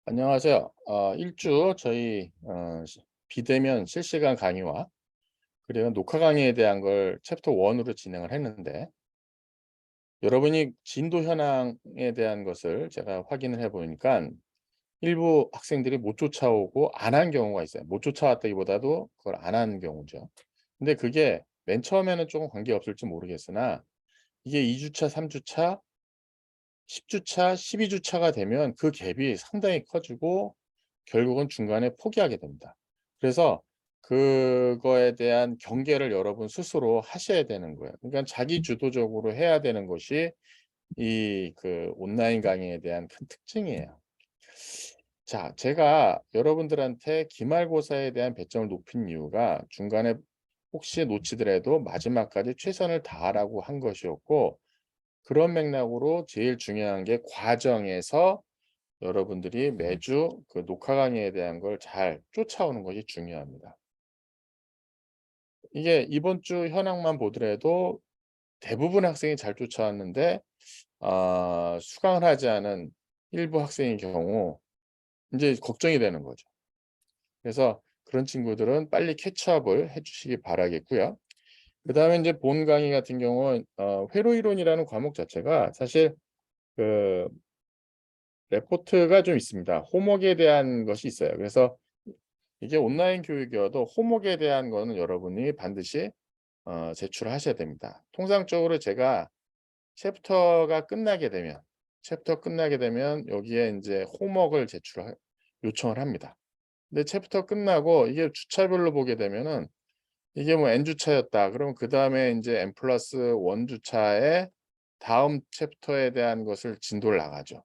안녕하세요. 1주 저희 비대면 실시간 강의와 그리고 녹화 강의에 대한 걸 챕터 1 으로 진행을 했는데, 여러분이 진도 현황에 대한 것을 제가 확인을 해 보니까 일부 학생들이 못 쫓아오고 안 한 경우가 있어요. 못 쫓아왔다기보다도 그걸 안 한 경우죠. 근데 그게 맨 처음에는 조금 관계없을지 모르겠으나, 이게 2 주차, 3 주차, 10 주차, 12 주차가 되면 그 갭이 상당히 커지고 결국은 중간에 포기하게 됩니다. 그래서 그거에 대한 경계를 여러분 스스로 하셔야 되는 거예요. 그러니까 자기 주도적으로 해야 되는 것이 이 온라인 강의에 대한 큰 특징이에요. 자, 제가 여러분들한테 기말고사에 대한 배점을 높인 이유가 중간에 혹시 놓치더라도 마지막까지 최선을 다하라고 한 것이었고, 그런 맥락으로 제일 중요한 게 과정에서 여러분들이 매주 그 녹화 강의에 대한 걸 잘 쫓아오는 것이 중요합니다. 이게 이번 주 현황만 보더라도 대부분의 학생이 잘 쫓아왔는데, 수강을 하지 않은 일부 학생의 경우 인제 걱정이 되는 거죠. 그래서 그런 친구들은 빨리 캐치업을 해 주시기 바라겠고요. 그다음에 인제 본 강의 같은 경우는 회로 이론이라는 과목 자체가 사실 그 레포트가 좀 있습니다. 호목에 대한 것이 있어요. 그래서 이게 온라인 교육이어도 호목에 대한 거는 여러분이 반드시 제출하셔야 됩니다. 통상적으로 제가 챕터 끝나게 되면 여기에 인제 호목을 요청을 합니다. 근데 챕터 끝나고 이게 주차별로 보게 되면은 이게 뭐 N 주차였다. 그러면 그다음에 인제 N+1 주차에 다음 챕터에 대한 것을 진도를 나가죠.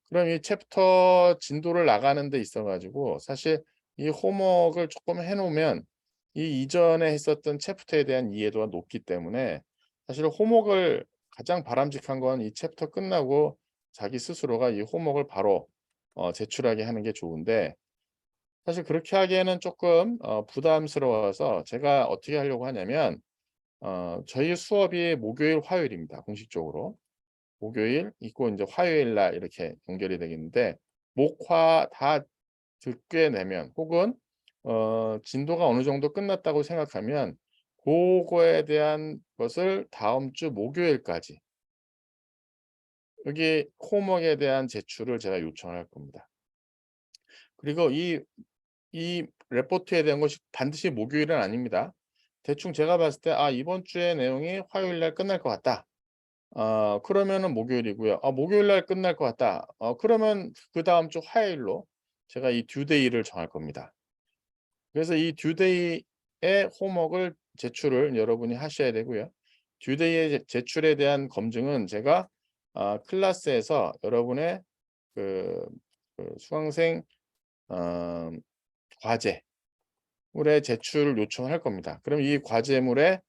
그럼 이 챕터 진도를 나가는 데 있어 가지고 사실 이 홈워크를 쪼끔 해 놓으면 이 이전에 했었던 챕터에 대한 이해도가 높기 때문에, 사실 홈워크를 가장 바람직한 건 이 챕터 끝나고 자기 스스로가 이 홈워크를 바로 제출하게 하는 게 좋은데, 사실 그렇게 하기에는 쪼끔 부담스러워서 제가 어떻게 하려고 하냐면, 저희 수업이 목요일, 화요일입니다, 공식적으로. 목요일 있고 인제 화요일 날 이렇게 연결이 되겠는데, 목, 화 다 듣게 되면 혹은 진도가 어느 정도 끝났다고 생각하면 고거에 대한 것을 다음 주 목요일까지 여기 홈워크에 대한 제출을 제가 요청을 할 겁니다. 그리고 이 레포트에 대한 것이 반드시 목요일은 아닙니다. 대충 제가 봤을 때 '아, 이번 주의 내용이 화요일 날 끝날 것 같다.' 그러면은 목요일이고요. '아, 목요일 날 끝날 것 같다.' 그러면 그다음 주 화요일로 제가 이 듀 데이를 정할 겁니다. 그래서 이 듀 데이에 홈워크를 제출을 여러분이 하셔야 되고요. 듀 데이의 제출에 대한 검증은 제가 클래스에서 여러분의 그 수강생 어 과제물의 제출을 요청을 할 겁니다. 그럼 이 과제물에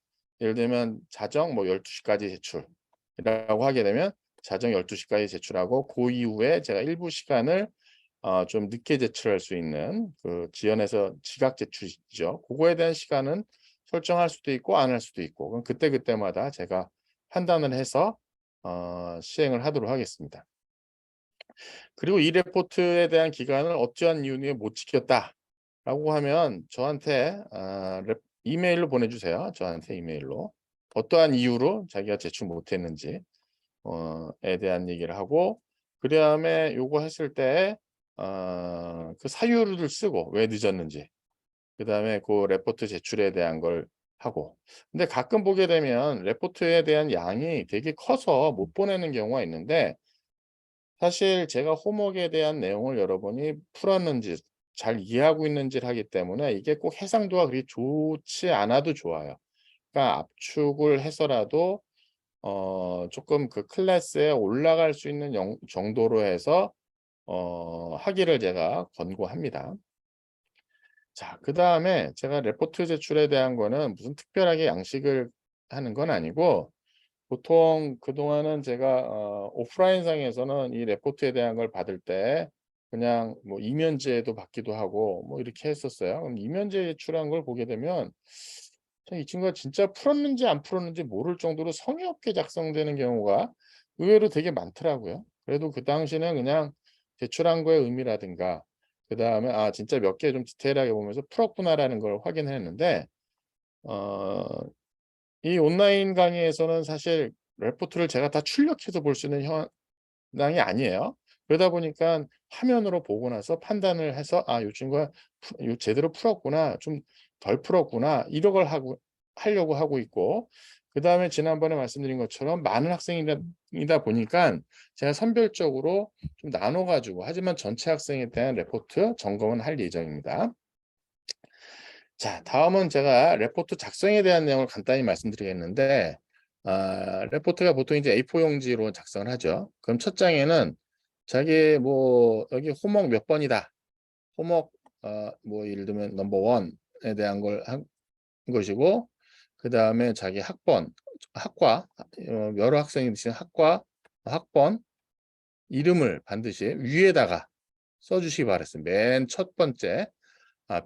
예를 들면 자정 뭐 12 시까지 제출이라고 하게 되면 자정 12 시까지 제출하고, 그 이후에 제가 일부 시간을 좀 늦게 제출할 수 있는 지연해서 지각 제출이죠. 고거에 대한 시간은 설정할 수도 있고 안 할 수도 있고, 그럼 그때그때마다 제가 판단을 해서 시행을 하도록 하겠습니다. 그리고 이 레포트에 대한 기간을 어떠한 이유 에 못 지켰다라고 하면 저한테 이메일로 보내주세요. 저한테 이메일로 어떠한 이유로 자기가 제출 못했는지 에 대한 얘기를 하고, 그다음에 요거 했을 때 그 사유를 쓰고 왜 늦었는지, 그다음에 그 레포트 제출에 대한 걸 하고. 근데 가끔 보게 되면 레포트에 대한 양이 되게 커서 못 보내는 경우가 있는데, 사실 제가 호목에 대한 내용을 여러분이 풀었는지 잘 이해하고 있는지를 하기 때문에 이게 꼭 해상도가 그리 좋지 않아도 좋아요. 그러니까 압축을 해서라도 쪼끔 그 클래스에 올라갈 수 있는 정도로 해서 하기를 제가 권고합니다. 자, 그다음에 제가 레포트 제출에 대한 거는 무슨 특별하게 양식을 하는 건 아니고, 보통 그동안은 제가 오프라인상에서는 이 레포트에 대한 걸 받을 때 그냥 뭐 이면제도 받기도 하고 뭐 이렇게 했었어요. 그럼 이면제 제출한 걸 보게 되면 참 이 친구가 진짜 풀었는지 안 풀었는지 모를 정도로 성의 없게 작성되는 경우가 의외로 되게 많더라고요. 그래도 그 당시는 그냥 제출한 거의 의미라든가 그다음에 진짜 몇 개 좀 디테일하게 보면서 풀었구나라는 걸 확인했는데 어 이 온라인 강의에서는 사실 레포트를 제가 다 출력해서 볼 수 있는 낭이 아니에요. 그러다 보니까 화면으로 보고 나서 판단을 해서 '아 요 친구가 요 제대로 풀었구나. 좀 덜 풀었구나.' 이런 걸 하려고 하고 있고 그다음에 지난번에 말씀드린 것처럼 많은 학생이다 보니깐 제가 선별적으로 좀 나눠 가지고 하지만 전체 학생에 대한 레포트 점검은 할 예정입니다. 자 다음은 제가 레포트 작성에 대한 내용을 간단히 말씀드리겠는데 레포트가 보통 이제 A4 용지로 작성을 하죠. 그럼 첫 장에는 자기 뭐 여기 호목 몇 번이다. 호목 뭐 예를 들면 넘버 1에 대한 걸 한 것이고 그다음에 자기 학번, 학과 여러 학생이 드시는 학과, 학번, 이름을 반드시 위에다가 써 주시기 바랐습니다. 맨 첫 번째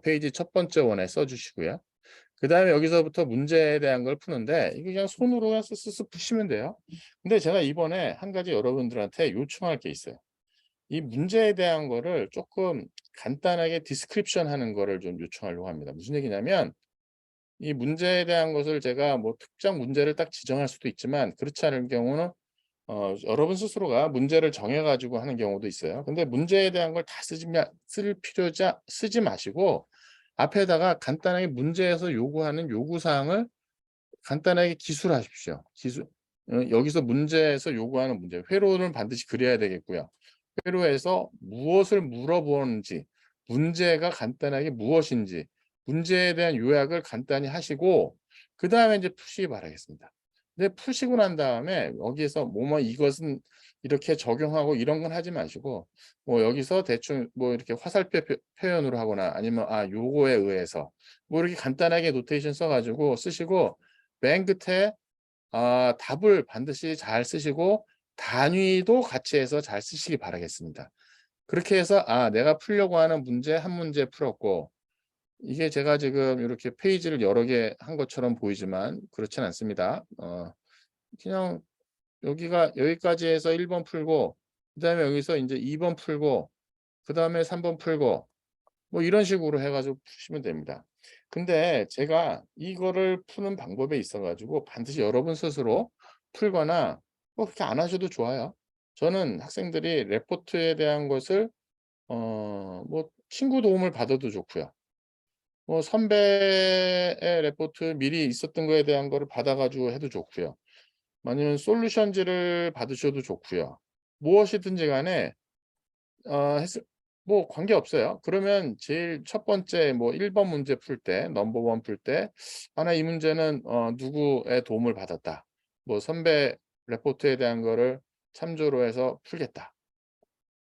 페이지 첫 번째 원에 써 주시고요. 그다음에 여기서부터 문제에 대한 걸 푸는데 이게 그냥 손으로 그냥 쓱쓱쓱 푸시면 돼요. 근데 제가 이번에 한 가지 여러분들한테 요청할 게 있어요. 이 문제에 대한 거를 조금 간단하게 디스크립션 하는 거를 좀 요청하려고 합니다. 무슨 얘기냐면 이 문제에 대한 것을 제가 뭐 특정 문제를 딱 지정할 수도 있지만 그렇지 않을 경우는 여러분 스스로가 문제를 정해 가지고 하는 경우도 있어요. 근데 문제에 대한 걸 다 쓰지 마시고 앞에다가 간단하게 문제에서 요구하는 요구 사항을 간단하게 기술하십시오. 여기서 문제에서 요구하는 문제 회로는 반드시 그려야 되겠고요. 회로에서 무엇을 물어보는지 문제가 간단하게 무엇인지 문제에 대한 요약을 간단히 하시고 그다음에 이제 푸시기 바라겠습니다. 근데 푸시고 난 다음에 여기에서 뭐뭐 이것은 이렇게 적용하고 이런 건 하지 마시고 뭐 여기서 대충 뭐 이렇게 화살표 표현으로 하거나 아니면 요거에 의해서 뭐 이렇게 간단하게 노테이션 써 가지고 쓰시고 맨 끝에 답을 반드시 잘 쓰시고 단위도 같이 해서 잘 쓰시기 바라겠습니다. 그렇게 해서 내가 풀려고 하는 문제 한 문제 풀었고 이게 제가 지금 이렇게 페이지를 여러 개 한 것처럼 보이지만 그렇진 않습니다. 그냥 여기가 여기까지 해서 1번 풀고 그다음에 여기서 인제 2번 풀고 그다음에 3번 풀고 뭐 이런 식으로 해 가지고 푸시면 됩니다. 근데 제가 이거를 푸는 방법에 있어 가지고 반드시 여러분 스스로 풀거나 뭐 그렇게 안 하셔도 좋아요. 저는 학생들이 레포트에 대한 것을 뭐 친구 도움을 받아도 좋고요. 뭐 선배의 레포트 미리 있었던 거에 대한 거를 받아 가지고 해도 좋고요. 아니면 솔루션지를 받으셔도 좋고요. 무엇이든지 간에 했을 뭐 관계없어요. 그러면 제일 첫 번째 뭐 1번 문제 풀 때 넘버 1 풀 때 '나 이 문제는 누구의 도움을 받았다.' 뭐 '선배 레포트에 대한 거를 참조로 해서 풀겠다.'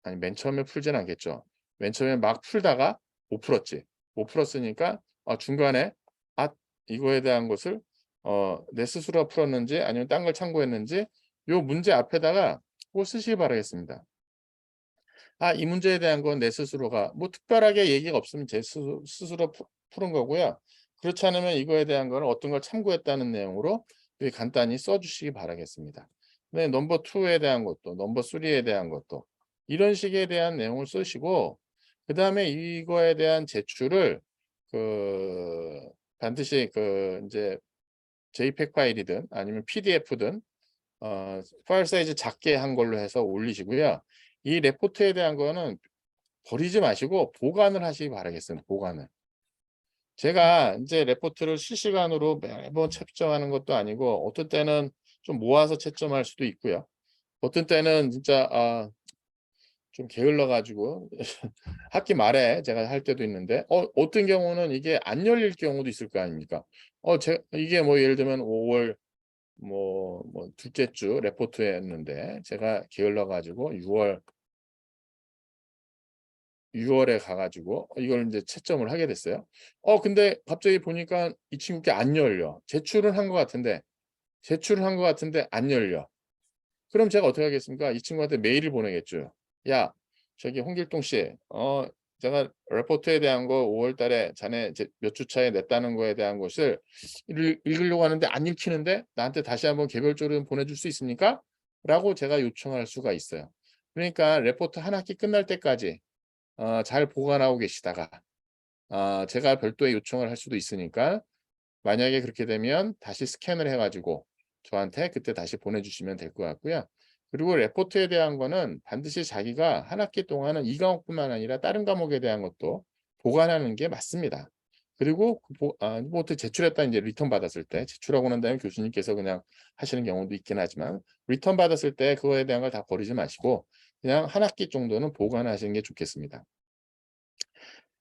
아니 맨 처음에 풀진 않겠죠. 맨 처음에 막 풀다가 못 풀었지. 못 풀었으니까 중간에 아 이거에 대한 것을 내 스스로가 풀었는지 아니면 딴 걸 참고했는지 요 문제 앞에다가 꼭 쓰시기 바라겠습니다. 이 문제에 대한 건 내 스스로가 뭐 특별하게 얘기가 없으면 제 스스로 푸는 거고요. 그렇지 않으면 이거에 대한 거는 어떤 걸 참고했다는 내용으로 여기 간단히 써 주시기 바라겠습니다. 네 넘버 2에 대한 것도 넘버 3에 대한 것도 이런 식에 대한 내용을 쓰시고 그다음에 이거에 대한 제출을 반드시 인제 JPEG 파일이든 아니면 PDF든 파일 사이즈 작게 한 걸로 해서 올리시고요. 이 레포트에 대한 거는 버리지 마시고 보관을 하시기 바라겠습니다, 보관을. 제가 인제 레포트를 실시간으로 매번 채점하는 것도 아니고 어떤 때는 좀 모아서 채점할 수도 있고요. 어떤 때는 진짜 좀 게을러 가지고 학기 말에 제가 할 때도 있는데 어떤 경우는 이게 안 열릴 경우도 있을 거 아닙니까? 이게 뭐 예를 들면 5월 둘째 주 레포트였는데 제가 게을러 가지고 6 월에 가 가지고 이걸 인제 채점을 하게 됐어요. 근데 갑자기 보니까 이 친구 게 안 열려. 제출은 한 것 같은데 안 열려. 그럼 제가 어떻게 하겠습니까? 이 친구한테 메일을 보내겠죠. "야 저기 홍길동 씨 제가 레포트에 대한 거 5월 달에 자네 몇 주 차에 냈다는 거에 대한 것을 읽으려고 하는데 안 읽히는데 나한테 다시 한번 개별적으로 좀 보내줄 수 있습니까?" 라고 제가 요청할 수가 있어요. 그러니까 레포트 한 학기 끝날 때까지 잘 보관하고 계시다가 제가 별도의 요청을 할 수도 있으니까 만약에 그렇게 되면 다시 스캔을 해 가지고 저한테 그때 다시 보내주시면 될 것 같고요. 그리고 레포트에 대한 거는 반드시 자기가 한 학기 동안은 이 과목뿐만 아니라 다른 과목에 대한 것도 보관하는 게 맞습니다. 그리고 뭐 어떻게 제출했다 이제 리턴 받았을 때 제출하고 난 다음에 교수님께서 그냥 하시는 경우도 있긴 하지만 리턴 받았을 때 그거에 대한 걸 다 버리지 마시고 그냥 한 학기 정도는 보관하시는 게 좋겠습니다.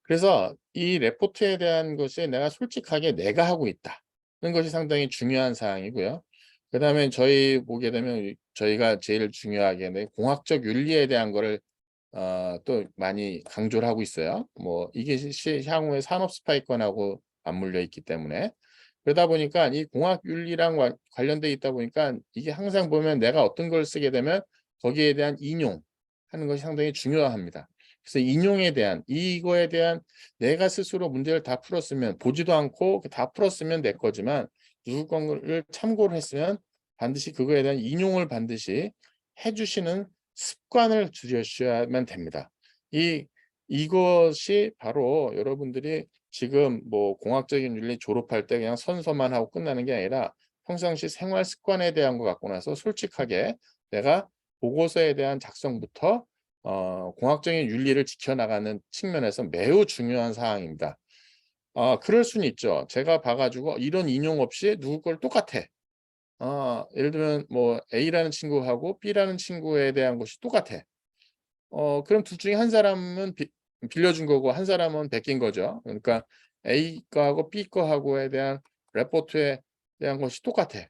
그래서 이 레포트에 대한 것이 내가 솔직하게 내가 하고 있다는 것이 상당히 중요한 사항이고요. 그다음에 저희 보게 되면 저희가 제일 중요하게 공학적 윤리에 대한 거를 또 많이 강조를 하고 있어요. 뭐 이게 향후에 산업 스파이권하고 맞물려 있기 때문에. 그러다 보니까 이 공학 윤리랑 관련돼 있다 보니까 이게 항상 보면 내가 어떤 걸 쓰게 되면 거기에 대한 인용하는 것이 상당히 중요합니다. 그래서 인용에 대한 이거에 대한 내가 스스로 문제를 다 풀었으면 보지도 않고 다 풀었으면 내 거지만 누구 거를 참고를 했으면 반드시 그거에 대한 인용을 반드시 해 주시는 습관을 들여셔야만 됩니다. 이것이 바로 여러분들이 지금 뭐 공학적인 윤리 졸업할 때 그냥 선서만 하고 끝나는 게 아니라 평상시 생활 습관에 대한 거 갖고 나서 솔직하게 내가 보고서에 대한 작성부터 공학적인 윤리를 지켜나가는 측면에서 매우 중요한 사항입니다. 그럴 수는 있죠. 제가 봐 가지고 이런 인용 없이 누구 걸 똑같아. 예를 들면 뭐 A라는 친구하고 B라는 친구에 대한 것이 똑같아. 그럼 둘 중에 한 사람은 빌려준 거고 한 사람은 베낀 거죠. 그러니까 A 거하고 B 거하고에 대한 레포트에 대한 것이 똑같아.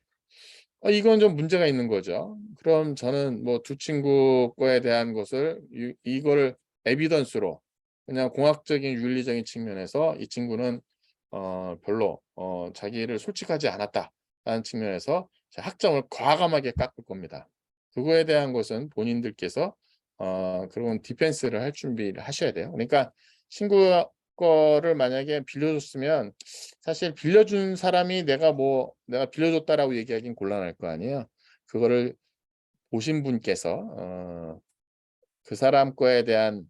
이건 좀 문제가 있는 거죠. 그럼 저는 뭐 두 친구 거에 대한 것을 이거를 에비던스로 그냥 공학적인 윤리적인 측면에서 이 친구는 별로 자기를 솔직하지 않았다라는 측면에서 학점을 과감하게 깎을 겁니다. 그거에 대한 것은 본인들께서 그런 디펜스를 할 준비를 하셔야 돼요. 그러니까 친구 거를 만약에 빌려줬으면 사실 빌려준 사람이 내가 빌려줬다라고 얘기하긴 곤란할 거 아니에요. 그거를 보신 분께서 그 사람 거에 대한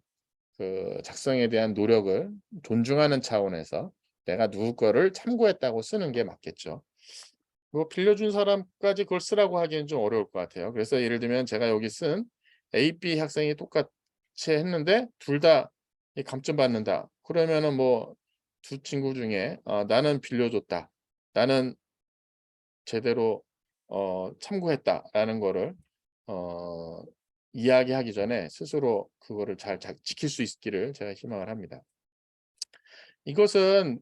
그 작성에 대한 노력을 존중하는 차원에서 내가 누구 거를 참고했다고 쓰는 게 맞겠죠. 뭐 빌려준 사람까지 그걸 쓰라고 하기엔 좀 어려울 것 같아요. 그래서 예를 들면 제가 여기 쓴 A, B 학생이 똑같이 했는데 둘 다 감점 받는다. 그러면은 뭐 두 친구 중에 "나는 빌려줬다. 나는 제대로 참고했다."라는 거를 어 이야기하기 전에 스스로 그거를 잘 지킬 수 있기를 제가 희망을 합니다. 이것은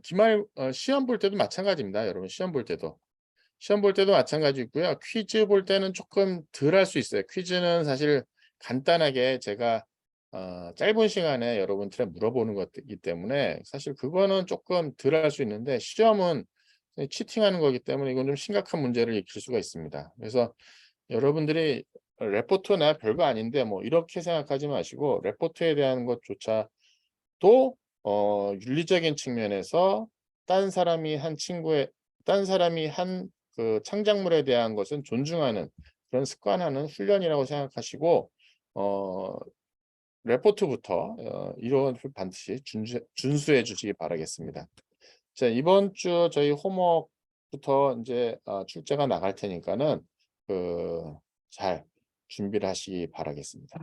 기말 시험 볼 때도 마찬가지입니다, 여러분. 시험 볼 때도. 시험 볼 때도 마찬가지고요. 퀴즈 볼 때는 조금 덜 할 수 있어요. 퀴즈는 사실 간단하게 제가 짧은 시간에 여러분한테 물어보는 것이기 때문에 사실 그거는 조금 덜 할 수 있는데 시험은 치팅하는 거기 때문에 이건 좀 심각한 문제를 일으킬 수가 있습니다. 그래서 여러분들이 '레포트나 별거 아닌데.' 뭐 이렇게 생각하지 마시고 레포트에 대한 것조차도 윤리적인 측면에서 딴 사람이 한 친구의 딴 사람이 한 그 창작물에 대한 것은 존중하는 그런 습관하는 훈련이라고 생각하시고 어 레포트부터 이런 걸 반드시 준수해 주시기 바라겠습니다. 자, 이번 주 저희 홈워크부터 인제 출제가 나갈 테니까는 그 잘 준비를 하시기 바라겠습니다.